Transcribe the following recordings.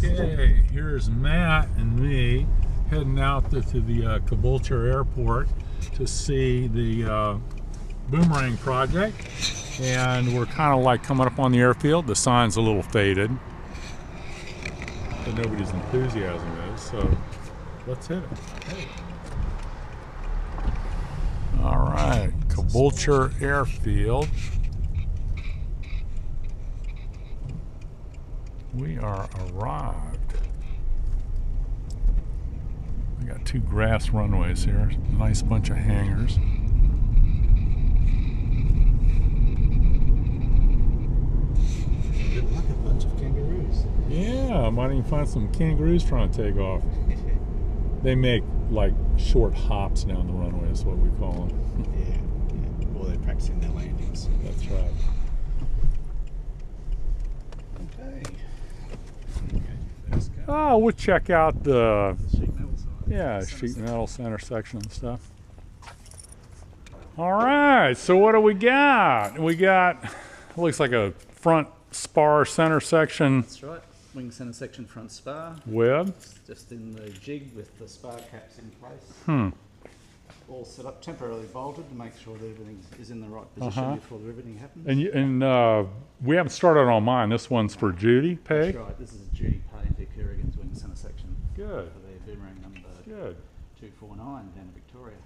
Okay, here's Matt and me heading out to the Caboolture Airport to see the Boomerang project, and we're kind of like coming up on the airfield. The sign's a little faded, but nobody's enthusiasm is, so let's hit it. Hey. All right, Caboolture Airfield. We are arrived. We got two grass runways here. Nice bunch of hangars. Good luck, a bunch of kangaroos. Yeah, I might even find some kangaroos trying to take off. They make like short hops down the runway is what we call them. Yeah. Well, they're practicing their landings. That's right. Okay. Oh, we'll check out the Sheet metal side. sheet metal center section and stuff. All right, so what do we got? We got, looks like a front spar center section That's right. Wing center section front spar. web. It's just in the jig with the spar caps in place. All set up, temporarily bolted to make sure that everything is in the right position before the riveting happens. And we haven't started on mine. This one's for Judy Pay. That's right. This is Judy Pay and Dick Kerrigan's wing center section. Good. For their Boomerang number 249 down in Victoria.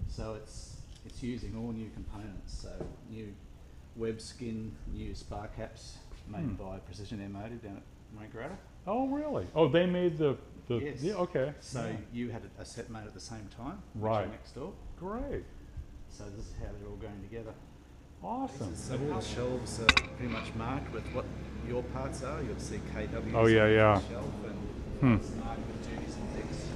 So it's using all new components. So new web skin, new spar caps made by Precision Airmotive down at Wangaratta. Oh, really? Oh, they made the Yes. yeah, okay. So you had a set made at the same time, Right. which are next door. Great. So this is how they're all going together. Awesome. So all the shelves are pretty much marked with what your parts are. You'll see KW Oh, yeah, yeah. on the shelf, and it's marked with duties and dicks.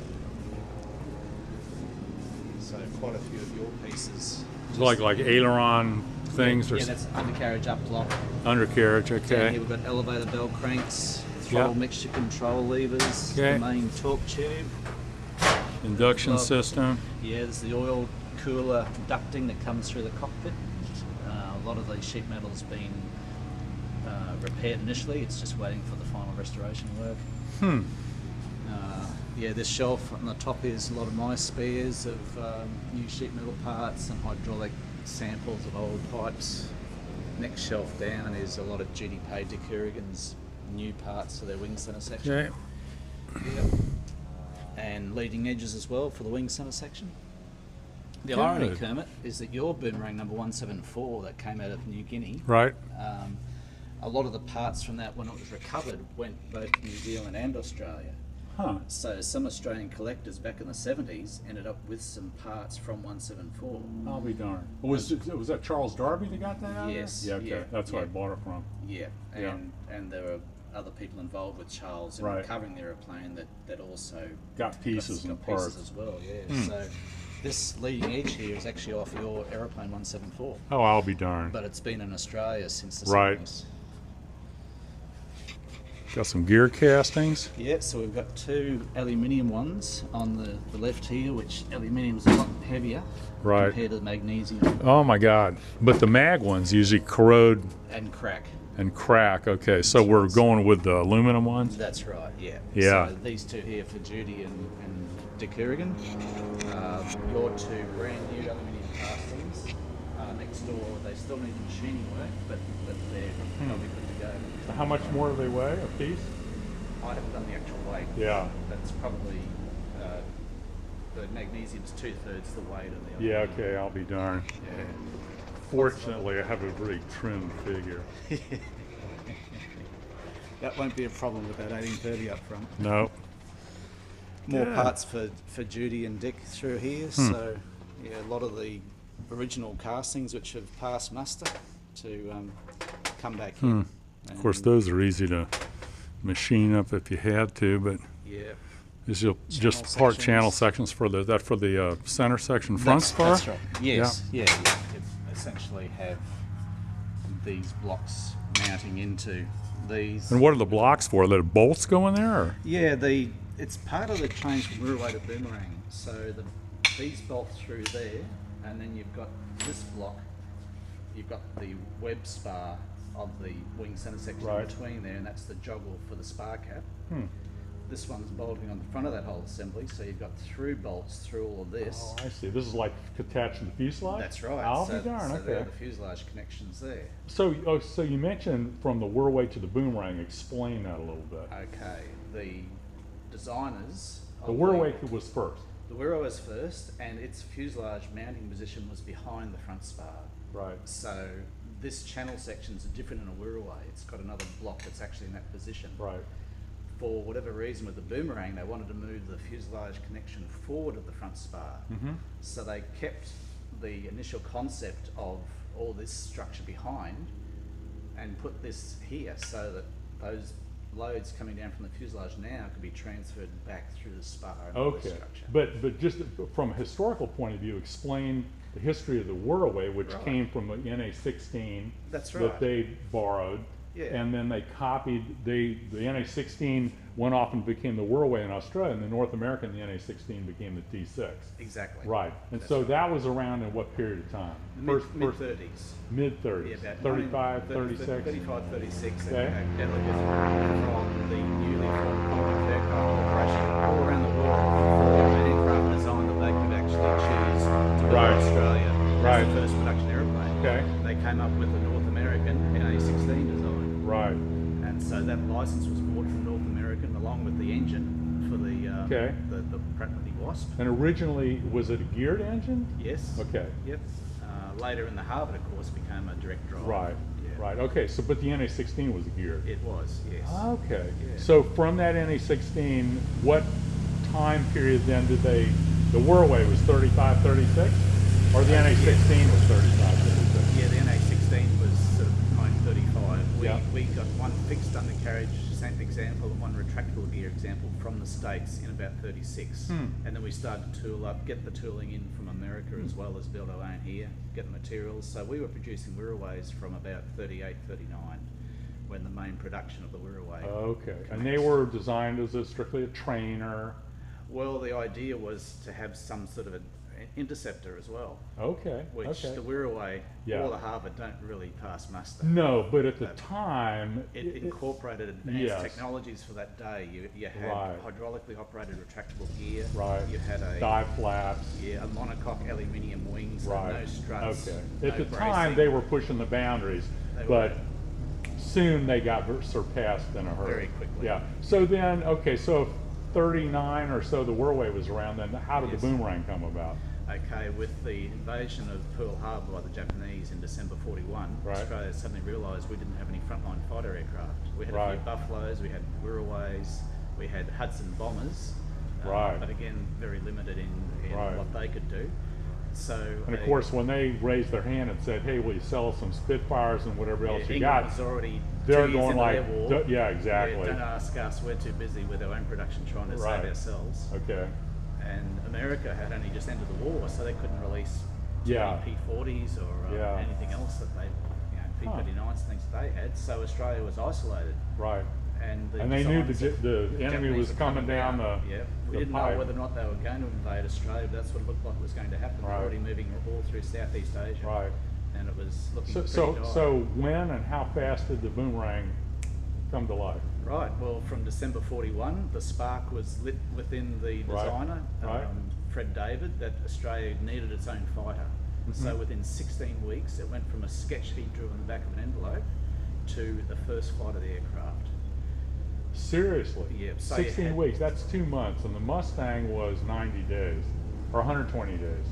So quite a few of your pieces. Like aileron things or Yeah, that's undercarriage up block. undercarriage, Down okay. here we've got elevator bell cranks, throttle mixture control levers, the main torque tube. Induction system. Yeah, there's the oil cooler ducting that comes through the cockpit. A lot of these sheet metal's been repaired initially. It's just waiting for the final restoration work. Yeah, this shelf on the top is a lot of my spares of new sheet metal parts and hydraulic samples of old pipes. Next shelf down is a lot of Judy Pay Dick Kerrigan's new parts for their wing center section. Okay. Yep. And leading edges as well for the wing center section. The irony, Kermit, is that your Boomerang number 174 that came out of New Guinea, Right. a lot of the parts from that, when it was recovered, went both to New Zealand and Australia. Huh. So some Australian collectors back in the 70s ended up with some parts from 174. I'll be darned. Was that Charles Darby that got that out of Yes. there? Yeah, okay. That's where I bought it from. Yeah, and there were other people involved with Charles in recovering the aeroplane that also Got pieces and parts as well. Yeah. So this leading edge here is actually off your aeroplane 174. Oh, I'll be darned. But it's been in Australia since the 70s. Got some gear castings. Yeah, so we've got two aluminium ones on the left here, which aluminium's a lot heavier compared to the magnesium. Oh my God! But the mag ones usually corrode and crack. And crack. Okay, so we're going with the aluminum ones. That's right. Yeah. Yeah. So these two here for Judy and Dick Kerrigan. Your two brand new aluminium castings. Next door, they still need machining work, but they're probably good to go. How much more do they weigh a piece? I haven't done the actual weight. Yeah. That's probably the magnesium's 2/3 the weight of the. Yeah. Okay. I'll be darned. Yeah. Fortunately, I have a really trim figure. That won't be a problem with that 1830 up front. No. More parts for Judy and Dick through here. So yeah, a lot of the original castings which have passed muster to come back in. Of course, those are easy to machine up if you had to, but these are just part channel sections for the center section front spar. That's right. Yes. Yeah. You essentially have these blocks mounting into these. And what are the blocks for? Are the bolts go in there? Or? Yeah, it's part of the change from Wirraway to Boomerang. So these bolt through there, and then you've got this block. You've got the web spar of the wing centre section Right. in between there, and that's the joggle for the spar cap. Hmm. This one's bolting on the front of that whole assembly, so you've got through bolts through all of this. Oh, I see. This is like attached to the fuselage? That's right. I'll so, be darned, so there are okay. the fuselage connections there. So, so you mentioned from the Wirraway to the Boomerang. Explain that a little bit. Okay, the designers... The of Wirraway was first. The Wirraway was first, and its fuselage mounting position was behind the front spar. Right. So this channel section's different in a Wirraway. It's got another block that's actually in that position. Right. For whatever reason with the Boomerang, they wanted to move the fuselage connection forward of the front spar. Mm-hmm. So they kept the initial concept of all this structure behind and put this here so that those loads coming down from the fuselage now could be transferred back through the spar and all this Okay. structure. But just from a historical point of view, explain the history of the Wirraway, which Right. came from the NA-16 That's that right. they borrowed. Yeah. And then they copied, the NA-16 went off and became the Wirraway in Australia, and the North American, the NA-16 became the T6. Exactly. Right. And That's so right. that was around in what period of time? Mid-30s. Mid-30s. Yeah, about 35, 30, 36? 35, 36. Okay. And from the newly formed Commonwealth Aircraft Corporation all around the world for an aircraft design that they could actually choose to build Right. in Australia Right. as the first production airplane. Okay. They came up with the North American NA-16 design. Right. And so that license was bought from North American along with the engine for the Okay. the Pratt & Whitney Wasp. And originally, was it a geared engine? Yes. Okay. Yep. Later in the Harvard, of course, became a direct drive. Right. Yeah. Right. Okay. So, but the NA-16 was geared. It was, yes. Okay. Yeah. So from that NA-16, what time period then did they, the Wirraway was 35, 36? Or the NA-16 was 35, 36? Yeah, the NA-16 was sort of 935. Yeah. We got one fixed undercarriage example and one retractable gear example from the States in about 36. Hmm. And then we started to tool up, get the tooling in from America as well as build our own here, get the materials. So we were producing Wirraways from about 38, 39 when the main production of the Wirraway. Okay. And commenced. they were designed as strictly a trainer. Well, the idea was to have some sort of an interceptor as well, Okay. which Okay. the Wirraway Yeah. or the Harvard don't really pass muster. No, but at the But time, It incorporated advanced Yes. technologies for that day. You had Right. hydraulically operated retractable gear. right. You had a Dive flaps. a monocoque aluminium wing, so Right. no struts. Okay. no At the time, bracing. they were pushing the boundaries, They but were. soon they got surpassed in a hurry. Very quickly. Yeah. So then, okay, so if 39 or so the Wirraway was around, then how did Yes. the Boomerang come about? Okay, with the invasion of Pearl Harbor by the Japanese in December 41, Right. Australia suddenly realised we didn't have any frontline fighter aircraft. We had a Right. few Buffaloes, we had Wirraways, we had Hudson bombers, Right. but again, very limited in Right. what they could do. So, And of course, when they raised their hand and said, "Hey, will you sell us some Spitfires and whatever else you England got?" was already they're 2 years going into like, their war. Yeah, exactly. Don't ask us, we're too busy with our own production trying to Right. save ourselves. Okay. And America had only just entered the war, so they couldn't release Yeah. P-40s or Yeah. anything else that they, P-39s, things that they had. So Australia was isolated, Right. and And they knew designs the of enemy Japanese was were coming down the Yeah, we the didn't pipe. know whether or not they were going to invade Australia, but that's what it looked like was going to happen. Right. They're already moving all through Southeast Asia, Right. and it was looking So, pretty so, dire. so when and how fast did the Boomerang come to life? Right, well, from December 41, the spark was lit within the designer, right. Fred David, that Australia needed its own fighter. So Mhm. within 16 weeks, it went from a sketch he drew on the back of an envelope to the first flight of the aircraft. Seriously? Yeah, so you 16 had- weeks, that's 2 months, and the Mustang was 90 days, or 120 days.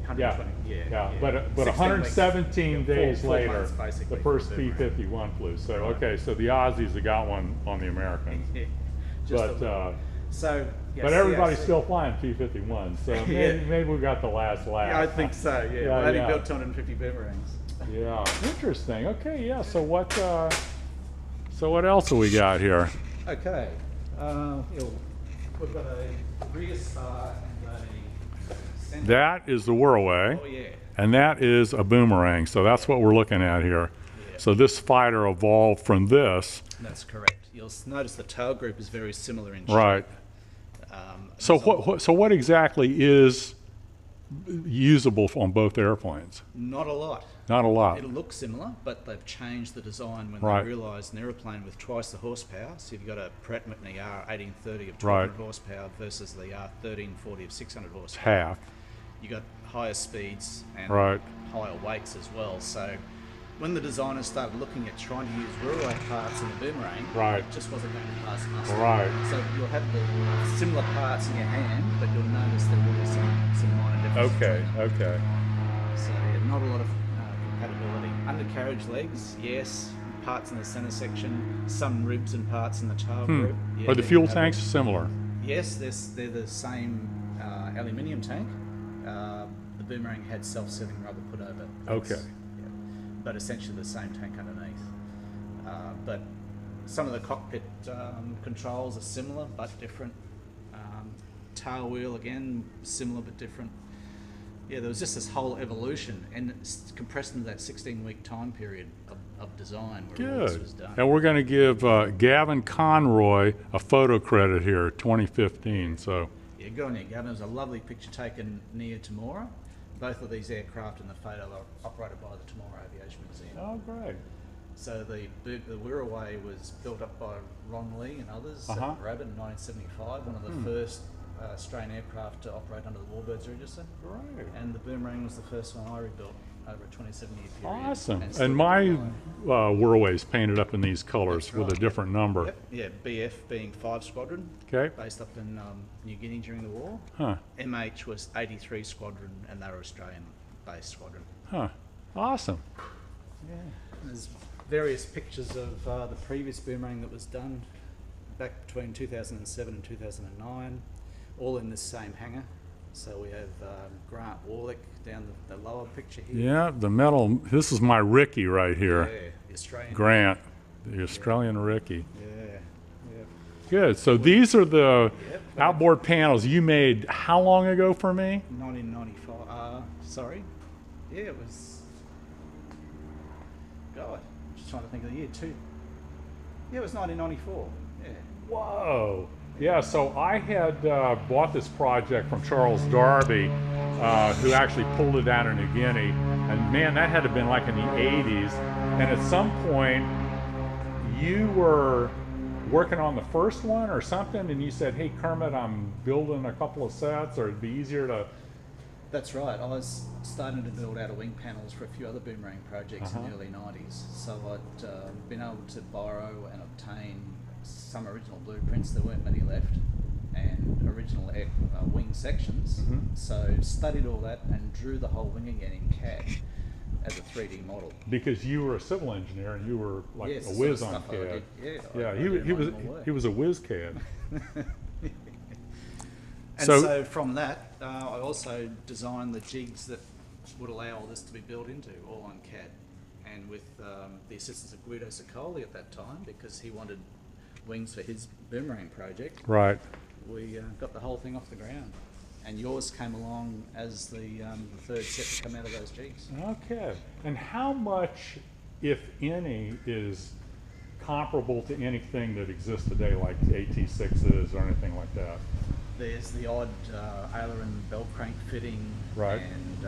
120, yeah. But 16 117 weeks, days four later, months basically the for first Boomerang. P-51 flew. So, Right. okay, so the Aussies have got one on the Americans. Yeah, just a But, little. So, yeah, but everybody's CAC still flying P-51, so maybe we got the last laugh. Yeah, I think so, yeah. Yeah, We only yeah. built 250 boomerangs. Yeah, interesting. Okay, yeah, so what else have we got here? Okay, we've got a rear spar and a centre. That is the Wirraway. Oh yeah, And that is a Boomerang, so that's what we're looking at here. Yeah. So this fighter evolved from this, that's correct. You'll notice the tail group is very similar in shape. right? So there's a- what exactly is usable on both airplanes? Not a lot. Not a lot. It'll look similar, but they've changed the design when Right. they realised an aeroplane with twice the horsepower. So you've got a Pratt & Whitney R1830 of 1200 Right. horsepower versus the R1340 of 600 horsepower. Half. You got higher speeds and Right. higher weights as well. So when the designers started looking at trying to use Wirraway parts in the Boomerang, Right. it just wasn't going to pass muster. Right. So you'll have the similar parts in your hand, but you'll notice there will be some minor differences. Okay. between them. Okay. So yeah, not a lot of compatibility. Undercarriage legs, yes. Parts in the centre section, some ribs and parts in the tail group. Yeah, Are the they're fuel compatible. tanks similar? Yes, they're the same aluminium tank. The Boomerang had self-sealing rubber put over. Okay. Yeah, but essentially the same tank underneath. But some of the cockpit controls are similar but different. Tail wheel again, similar but different. Yeah, there was just this whole evolution, and it's compressed into that 16-week time period of design where all this was Good. done. And we're going to give Gavin Conroy a photo credit here, 2015. So, Yeah, good on you, Gavin. It was a lovely picture taken near Temora. Both of these aircraft in the photo are operated by the Temora Aviation Museum. oh, great. So the Wirraway was built up by Ron Lee and others Uh-huh. at Rabbit in 1975, one of the first Australian aircraft to operate under the Warbirds Register. Great. And the Boomerang was the first one I rebuilt over a 27-year period. Awesome. still And my flying. Wirraway's painted up in these colors That's with a right. different number. Yep. Yeah, BF being 5 Squadron, Okay. based up in New Guinea during the war. Huh. MH was 83 Squadron, and they were Australian-based squadron. Huh. Awesome. Yeah. There's various pictures of the previous Boomerang that was done back between 2007 and 2009, all in this same hangar. So we have Grant Warlick down the lower picture here. Yeah, the metal. This is my Ricky right here. Yeah, the Australian. Grant, the Australian Ricky. Yeah, yeah. Good. So these are the Yep. outboard panels you made how long ago for me? 1995. Sorry. Yeah, it was. God, I'm just trying to think of the year too. Yeah, it was 1994. Yeah. Whoa. Yeah, so I had bought this project from Charles Darby, who actually pulled it down in New Guinea. And man, that had to have been like in the 80s. And at some point, you were working on the first one or something, and you said, hey, Kermit, I'm building a couple of sets, or it'd be easier to... That's right. I was starting to build outer wing panels for a few other Boomerang projects in the early 90s. So I'd been able to borrow and obtain some original blueprints. There weren't many left, and original wing sections. So studied all that and drew the whole wing again in CAD as a 3D model. Because you were a civil engineer and you were like Yes, a the whiz sort on of stuff I CAD. did. Yeah, I he did was my work. he was a whiz CAD. And So- so from that, I also designed the jigs that would allow all this to be built into, all on CAD. And with the assistance of Guido Sicoli at that time, because he wanted wings for his Boomerang project, Right. we got the whole thing off the ground. And yours came along as the third set to come out of those jigs. Okay. And how much, if any, is comparable to anything that exists today, like AT6s or anything like that? There's the odd aileron belt crank fitting, Right. and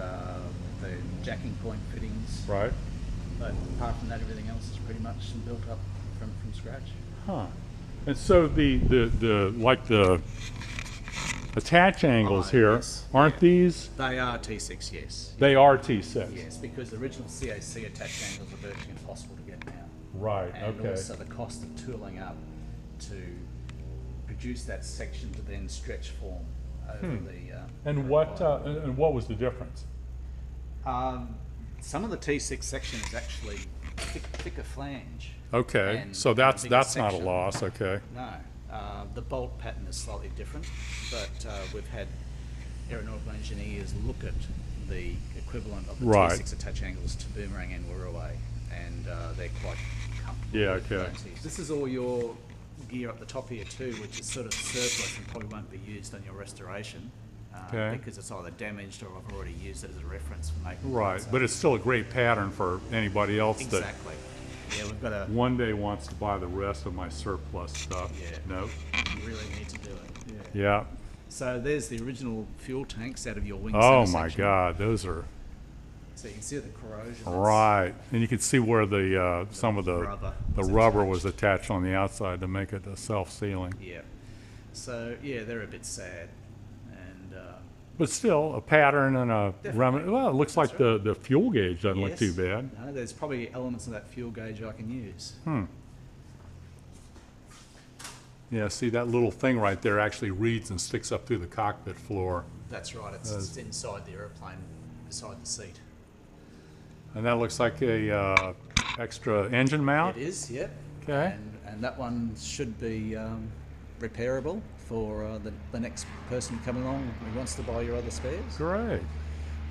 the jacking point fittings. Right? But apart from that, everything else is pretty much built up from scratch. Huh. And so the attach angles here, yes. aren't these? They are T6, yes. They are T6. Yes, because the original CAC attach angles are virtually impossible to get now. Right. And Okay. also the cost of tooling up to produce that section to then stretch form over the. And what was the difference? Some of the T6 section is actually thicker flange. Okay. And So a that's bigger not a section. loss. Okay. No, the bolt pattern is slightly different, but we've had aeronautical engineers look at the equivalent of the Right. T6 attach angles to Boomerang and Wirraway, and they're quite comfortable. Yeah, with okay. those. This is all your gear up the top here too, which is sort of surplus and probably won't be used on your restoration. Okay. Because it's either damaged or I've already used it as a reference for making Right. parts. But it's still a great pattern for anybody else that Exactly. Yeah, we've got a. one day wants to buy the rest of my surplus stuff. Yeah. No. You really need to do it. Yeah. So there's the original fuel tanks out of your wing Oh center my section. God, those are So you can see the corrosion. that's right, and you can see where the some of the rubber rubber was was attached on the outside to make it self-sealing. Yeah. So yeah, they're a bit sad, and But still, a pattern and a remnant. Well, it looks like the fuel gauge doesn't look yes, too bad. No, there's probably elements of that fuel gauge I can use. Yeah, see that little thing right there actually reads and sticks up through the cockpit floor. That's right. It's inside the aeroplane, beside the seat. And that looks like a extra engine mount? It is, yep. Okay. And that one should be repairable for the next person coming along who wants to buy your other spares. Great.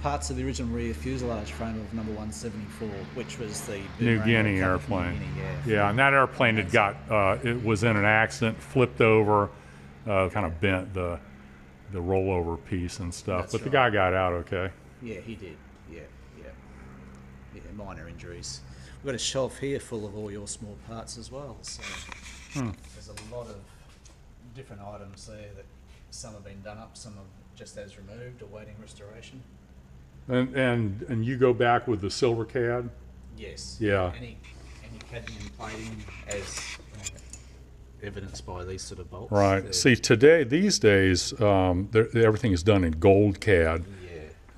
Parts of the original rear fuselage frame of number 174, which was the New Boomerang Guinea or airplane. New Guinea, Yeah, and that airplane had got, it was in an accident, flipped over, kind of bent the rollover piece and stuff. That's But the right. guy got out okay. Yeah, he did. Yeah, minor injuries. We've got a shelf here full of all your small parts as well. So there's a lot of different items there that some have been done up, some are just as removed, awaiting restoration. And you go back with the silver CAD? Yes. Yeah. Any cadmium plating as evidenced by these sort of bolts. Right. See, these days, everything is done in gold CAD.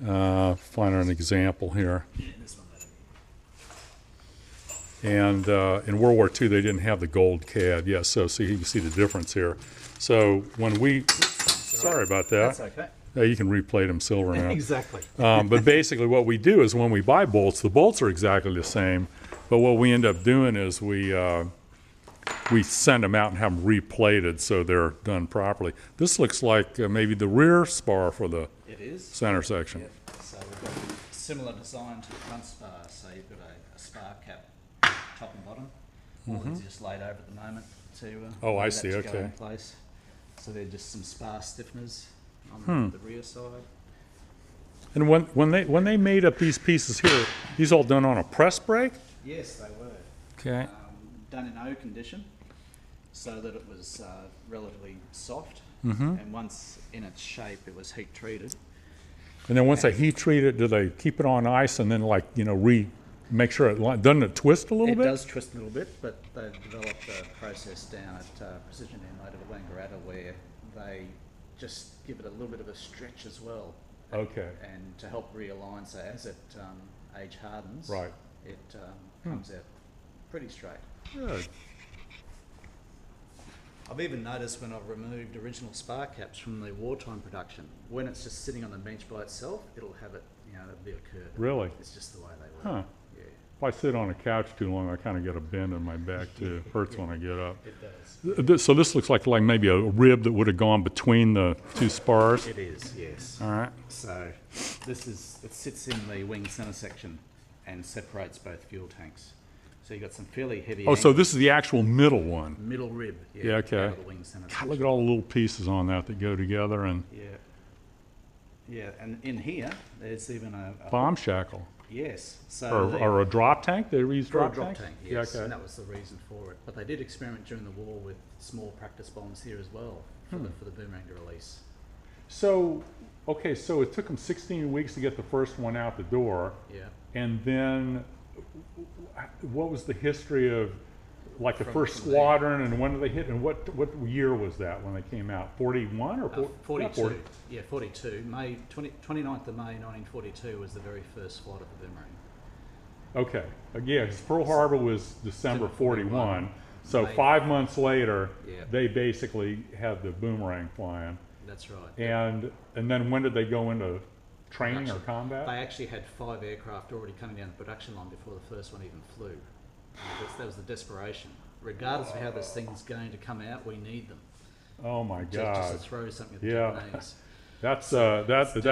Yeah. Find an example here. Yeah, this one And in World War II, they didn't have the gold CAD. Yeah, so see, you can see the difference here. So when we, sorry about that. That's okay. You can replate them silver now. Exactly. But basically what we do is when we buy bolts, the bolts are exactly the same. But what we end up doing is we send them out and have them replated so they're done properly. This looks like maybe the rear spar for the It is. center section. Yep. So we've got a similar design to the front spar. So you've got a spar cap top and bottom. All these are just laid over at the moment to Oh, I allow see, that to go okay. in place. So they're just some spar stiffeners on the rear side. And when they made up these pieces here, these all done on a press brake? Yes, they were. Okay. Done in O condition, so that it was relatively soft. And once in its shape, it was heat treated. And then once they heat treat it, do they keep it on ice and then make sure doesn't it twist a little bit? It does twist a little bit, but they've developed a process down at Precision Airmotor of Wangaratta where they just give it a little bit of a stretch as well. Okay. And to help realign, so as it age hardens, Right. it comes out pretty straight. Good. I've even noticed when I've removed original spar caps from the wartime production, when it's just sitting on the bench by itself, it'll have it, it'll be a curve. Really? It's just the way they work. Huh. Yeah, If I sit on a couch too long, I kind of get a bend in my back too. It hurts when I get up. it does. So this looks like maybe a rib that would have gone between the two spars. It is, yes. All right. So it sits in the wing center section and separates both fuel tanks. So you've got some fairly heavy Oh, so this is the actual middle one. middle rib. Yeah, okay. out of the wing center God, section. look at all the little pieces on that go together and Yeah, and in here, there's even a bomb shackle. Yes. So Or a drop tank? They use for a drop drop tanks? tank, yes, Yeah, okay. and that was the reason for it. But they did experiment during the war with small practice bombs here as well for the Boomerang to release. So, okay, so it took them 16 weeks to get the first one out the door. Yeah. And then what was the history of like the From first there. squadron and when did they hit and what year was that when they came out? 41 or 42. 40? Yeah, 42. 29th of May 1942 was the very first flight of the Boomerang. Okay, yeah, because Pearl Harbor was December 41. So May. 5 months later, Yeah. they basically had the Boomerang flying. That's right. And then when did they go into training or Production. combat? They actually had 5 aircraft already coming down the production line before the first one even flew. That was the desperation. Regardless of how this thing's going to come out, we need them. Oh my Just God. to throw something at the Yeah. Japanese. That's desperate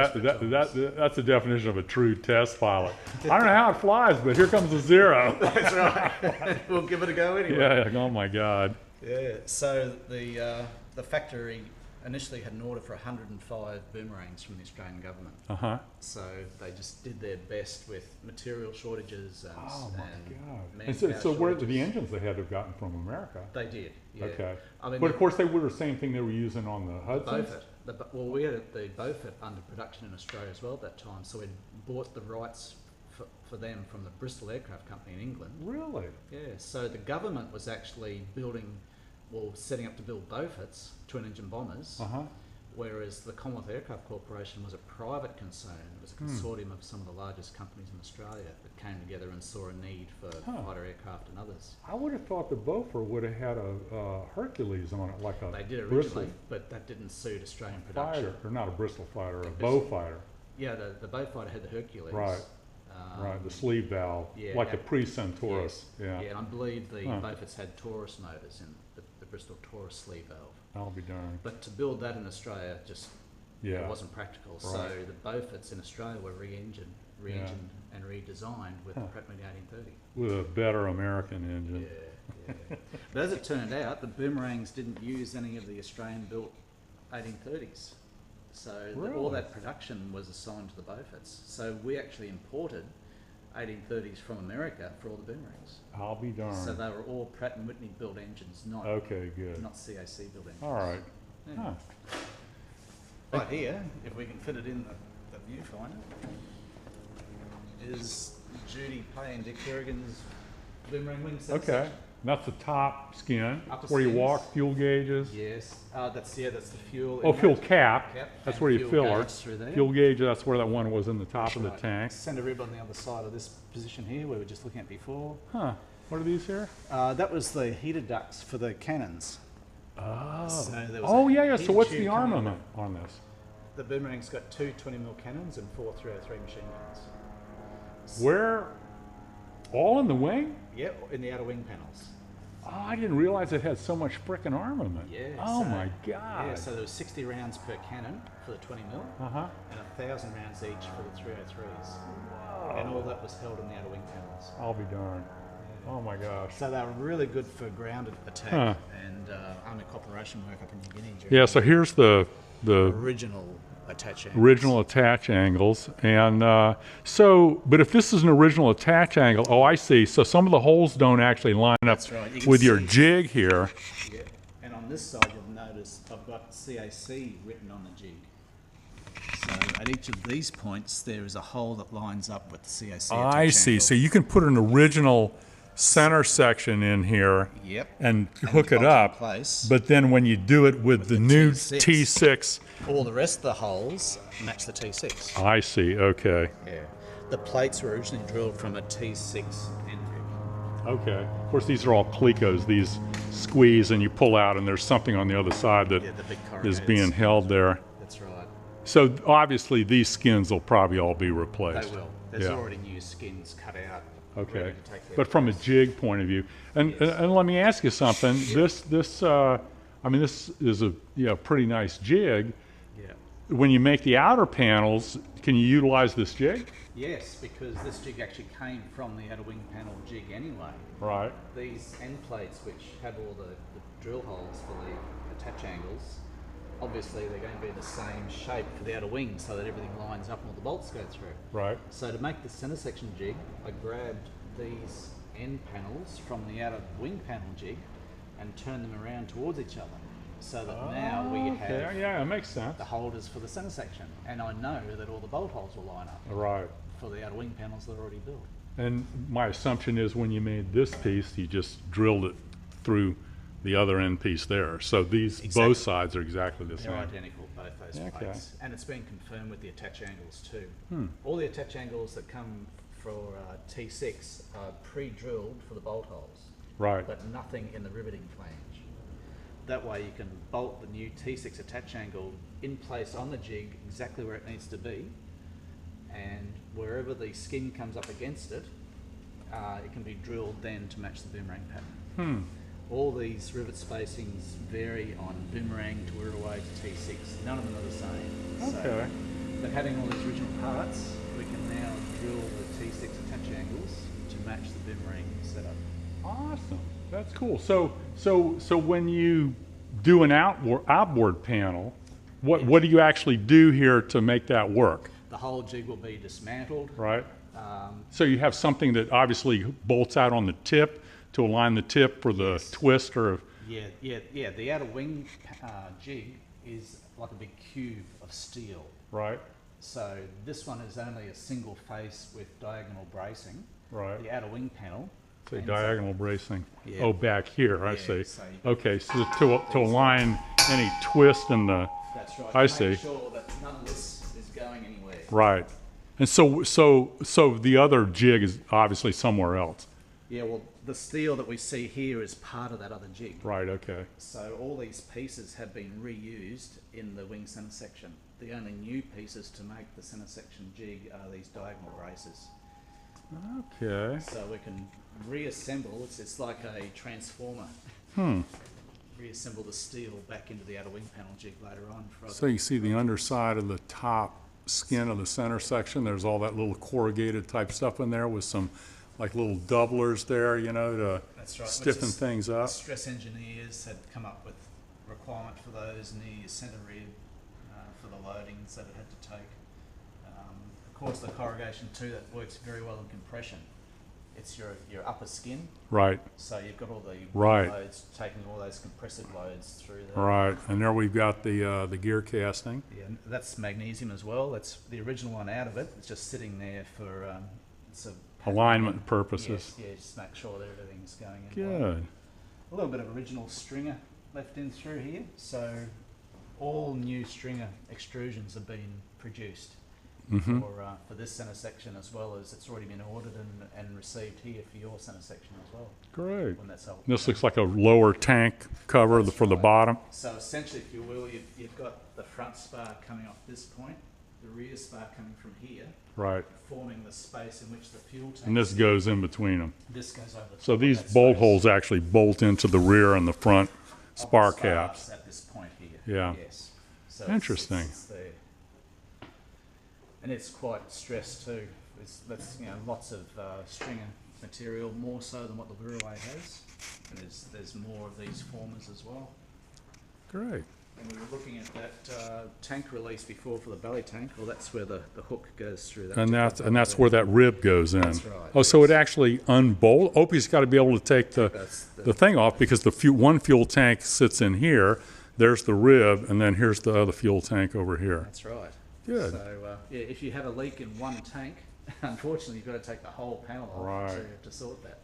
that's the definition of a true test pilot. I don't know how it flies, but here comes a zero. That's right. We'll give it a go anyway. Yeah. Oh my God. Yeah. So the factory initially had an order for 105 boomerangs from the Australian government. So they just did their best with material shortages and Oh my God. And manpower so where the shortages. engines they had to have gotten from America? They did. Yeah. Okay. I mean, But of course they were the same thing they were using on the Hudson. Beaufort. Well, we had the Beaufort under production in Australia as well at that time, so we'd bought the rights for them from the Bristol Aircraft Company in England. Really? Yeah, so the government was actually setting up to build Beauforts, twin-engine bombers, whereas the Commonwealth Aircraft Corporation was a private concern. It was a consortium of some of the largest companies in Australia that came together and saw a need for fighter aircraft and others. I would have thought the Beaufort would have had a Hercules on it, like a They did Bristol originally, but that didn't suit Australian production. fighter, or not a Bristol fighter, a Bow fighter. Yeah, the Beaufighter had the Hercules. Right. Right, the sleeve valve, yeah, like the pre-Centaurus. Yes. Yeah. Yeah, and I believe the Beauforts had Taurus motors in the Bristol Taurus sleeve valve. I'll be darned. But to build that in Australia just it wasn't practical. Right. So the Beauforts in Australia were re-engined and redesigned with the Pratt & Whitney 1830. With a better American engine. Yeah. But as it turned out, the Boomerangs didn't use any of the Australian-built 1830s. So all that production was assigned to the Beauforts. So we actually imported 1830s from America for all the Boomerangs. I'll be darned. So they were all Pratt & Whitney built engines, not CAC built engines. All right. Yeah. Right here, if we can fit it in the viewfinder, is Judy Pay and Dick Kerrigan's Boomerang wing set. Okay. That's the top skin Upper where you skins. walk, fuel gauges. Yes, that's the fuel. Oh, fuel cap. Yep. That's And where you fuel fill gauge it. through there. Fuel gauge, that's where that one was in the top That's of the right. tank. Center rib on the other side of this position here, where we were just looking at before. Huh. What are these here? That was the heater ducts for the cannons. Oh. So there was Oh, a yeah. So heater what's tube the coming armament on this? The Boomerang's got two 20mm cannons and 4 303 machine guns. Where? All in the wing? Yep, in the outer wing panels. Oh, I didn't realize it had so much frickin' armament. Yeah. Oh so- my God. Yeah, so there was 60 rounds per cannon for the 20mm and 1,000 rounds each for the 303s. Whoa. And all that was held in the outer wing panels. I'll be darned. Oh my gosh. So they were really good for ground attack and army cooperation work up in New Guinea. Yeah, so here's the Original attach angles. original attach angles. And but if this is an original attach angle, oh, I see. So some of the holes don't actually line up That's right. You can with your see- jig here. Yeah. And on this side, you'll notice I've got CAC written on the jig. So at each of these points, there is a hole that lines up with the CAC. I attach see. angle. So you can put an original center section in here Yep. and hook it lock in up. place. But then when you do it with the new T6. T6, All the rest of the holes match the T6. I see. Okay. Yeah. The plates were originally drilled from a T6 end rig. Okay. Of course, these are all Clecos. These squeeze and you pull out, and there's something on the other side that Yeah, the big is corrugators. being held there. That's right. So obviously these skins will probably all be replaced. They will. There's Yeah. already new skins cut out. Okay. ready to take their But from a place. jig point of view, and let me ask you something. This is a pretty nice jig. Yeah. When you make the outer panels, can you utilize this jig? Yes, because this jig actually came from the outer wing panel jig anyway. Right. These end plates, which have all the drill holes for the attach angles, obviously they're going to be the same shape for the outer wing so that everything lines up and all the bolts go through. Right. So to make the center section jig, I grabbed these end panels from the outer wing panel jig and turned them around towards each other. So that now we have Yeah, it makes sense. the holders for the center section. And I know that all the bolt holes will line up Right. for the outer wing panels that are already built. And my assumption is when you made this piece, you just drilled it through the other end piece there. So these Exactly. both sides are exactly the They're same. identical, both those Okay. plates. And it's been confirmed with the attach angles too. All the attach angles that come for T6 are pre-drilled for the bolt holes, Right. but nothing in the riveting flange. That way you can bolt the new T6 attach angle in place on the jig exactly where it needs to be, and wherever the skin comes up against it, it can be drilled then to match the boomerang pattern. All these rivet spacings vary on Boomerang to Wirraway to T6. None of them are the same. Okay. But having all these original parts, we can now drill the T6 attach angles to match the Boomerang setup. Awesome. That's cool. So when you do an outboard panel, what do you actually do here to make that work? The whole jig will be dismantled. Right. So you have something that obviously bolts out on the tip to align the tip for the twist or. Yeah. The outer wing jig is like a big cube of steel. Right. So this one is only a single face with diagonal bracing. Right. The outer wing panel. Say diagonal bracing. Yeah. Oh, back here, I Yeah, see. so Okay, so to align any twist in the, that's right. I to see. Make sure that none of this is going anywhere. right. And so the other jig is obviously somewhere else. Yeah, well, the steel that we see here is part of that other jig. Right, okay. So all these pieces have been reused in the wing centre section. The only new pieces to make the centre section jig are these diagonal braces. Okay. So we can reassemble, it's like a transformer. Reassemble the steel back into the outer wing panel jig later on. So you see the underside of the top skin of the center section, there's all that little corrugated type stuff in there with some like little doublers there, you know, to That's right, stiffen things up. Stress engineers had come up with requirement for those near your centre rib for the loadings that it had to take. Of course, the corrugation too, that works very well in compression. It's your upper skin, Right, so you've got all the Right. loads, taking all those compressive loads through there. right. And there we've got the gear casting. Yeah, and that's magnesium as well. That's the original one out of it. It's just sitting there for Alignment purposes. Yes, yeah, just make sure that everything's going in. Well. Good. A little bit of original stringer left in through here. So all new stringer extrusions have been produced for this centre section, as well as it's already been ordered and received here for your centre section as well. Great. When that's helped. This looks like a lower tank cover for the right. bottom. So essentially, if you will, you've got the front spar coming off this point, the rear spar coming from here, Right. forming the space in which the fuel tank. And this goes in between them. This goes over. The So top of these that bolt space. holes actually bolt into the rear and the front Of the spar spars caps. at this point here. Yeah. Yes. So Interesting. It's there. And it's quite stressed too. That's lots of stringer material, more so than what the Wirraway has. And there's more of these formers as well. Great. And we were looking at that tank release before for the belly tank. Well, that's where the hook goes through. And that's where that rib goes in. That's right, Oh, so yes. it actually unbolt. Opie's got to be able to take the thing off, because the one fuel tank sits in here. There's the rib, and then here's the other fuel tank over here. That's right. Good. So yeah, if you have a leak in one tank, unfortunately you've got to take the whole panel off Right. to sort that.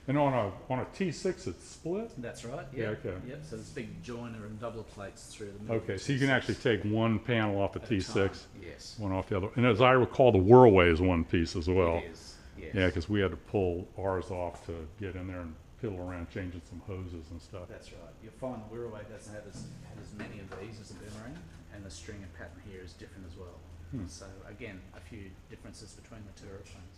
And on a T6, it's split. That's right. Yeah, Yeah. okay. Yep. So there's big joiner and doubler plates through the middle. Okay, so you can actually take one panel off a At a T6, time. Yes. one off the other. And as I recall, the Wirraway is one piece as well. It is. Yes. Yeah, because we had to pull ours off to get in there and piddle around changing some hoses and stuff. That's right. You'll find the Wirraway doesn't have as many of these as the Boomerang, and the stringer pattern here is different as well. So again, a few differences between the two airplanes.